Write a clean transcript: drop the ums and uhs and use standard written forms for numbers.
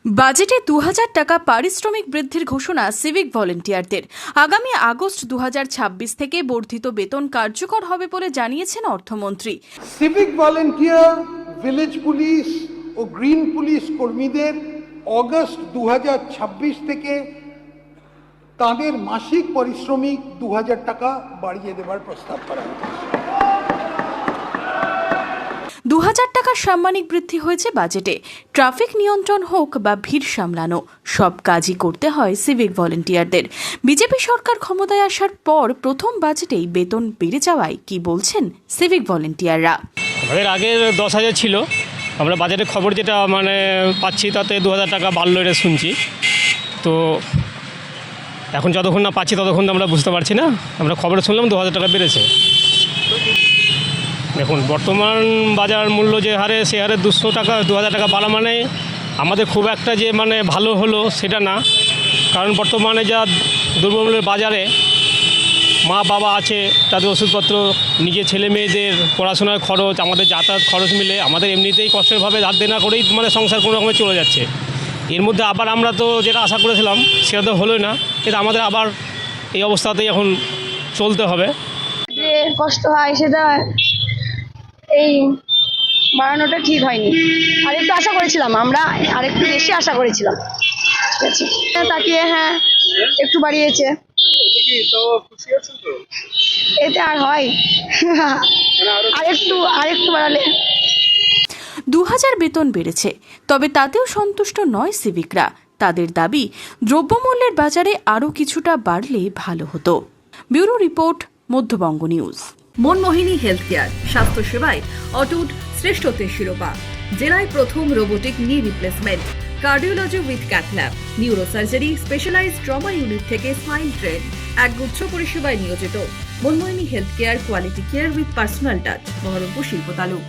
বাজেটে ২০০০ টাকা পারিশ্রমিক বৃদ্ধির ঘোষণা সিভিক ভলেন্টিয়ারদের। আগামী আগস্ট ২০২৬ থেকে বর্ধিত বেতন কার্যকর হবে বলে জানিয়েছেন অর্থমন্ত্রী। সিভিক ভলেন্টিয়ার, ভিলেজ পুলিশ ও গ্রিন পুলিশ কর্মীদের অগস্ট ২০২৬ থেকে তাদের মাসিক পারিশ্রমিক ২০০০ টাকা বাড়িয়ে দেওয়ার প্রস্তাব করা হয়েছে। ২০০০ টাকার সাম্মানিক বৃদ্ধি হয়েছে বাজেটে। ট্রাফিক নিয়ন্ত্রণ হোক বা ভিড় সামলানো, সব কাজই করতে হয় সিভিক ভলেন্টিয়ারদের। বিজেপি সরকার ক্ষমতায় আসার পর প্রথম বাজেটেই বেতন বেড়ে যাওয়ায় কি বলছেন সিভিক ভলেন্টিয়াররা। আমাদের আগে ১০,০০০ ছিল, আমরা বাজেটের খবর যেটা পাচ্ছি তাতে ২০০০ টাকা বাড়লো এটা শুনছি। তো এখন যতক্ষণ না পাচ্ছি ততক্ষণ আমরা বুঝতে পারছি না। আমরা খবরে শুনলাম ২০০০ টাকা বেড়েছে। দেখুন বর্তমান বাজার মূল্য যে হারে, সে হারে ২০০ টাকা ২০০০ টাকা বাড়া মানে আমাদের খুব একটা যে ভালো হলো সেটা না। কারণ বর্তমানে যা দ্রব্যমূল্যের বাজারে মা বাবা আছে, তাদের ওষুধপত্র, নিজের ছেলে মেয়েদের পড়াশোনার খরচ, আমাদের যাতায়াত খরচ মিলে আমাদের এমনিতেই কষ্টেরভাবে ধার দেনা করেই সংসার কোনো রকমে চলে যাচ্ছে। এর মধ্যে আবার আমরা তো যেটা আশা করেছিলাম সেটা তো হলোই না, কিন্তু আমাদের আবার এই অবস্থাতেই এখন চলতে হবে। যে কষ্ট হয় সেটা এই বাড়ানোটা ঠিক হয়নি। আরেকটু আশা করেছিলাম, আমরা আরেকটু বেশি আশা করেছিলাম। ঠিক আছে, তাকিয়ে হ্যাঁ একটু বাড়িয়েছে, এতে আর হয় আরেকটু বাড়ালে। ২০০০ বেতন বেড়েছে, তবে তাতেও সন্তুষ্ট নয় সিভিকরা। তাদের দাবি দ্রব্যমূল্যের বাজারে আরও কিছুটা বাড়লে ভালো হতো। Bureau report, Madhyabanga news. Manmohini health care, স্বাস্থ্যসেবায় অটুট শ্রেষ্ঠত্বের শিরোপা। জেলায় প্রথম robotic knee replacement, cardiology with cath lab, neurosurgery, specialized trauma unit থেকে স্মাইল ট্রেন, একগুচ্ছ পরিষেবায় নিয়োজিত। Manmohini health care, quality care with personal touch, Baharampur শিল্প তালুক।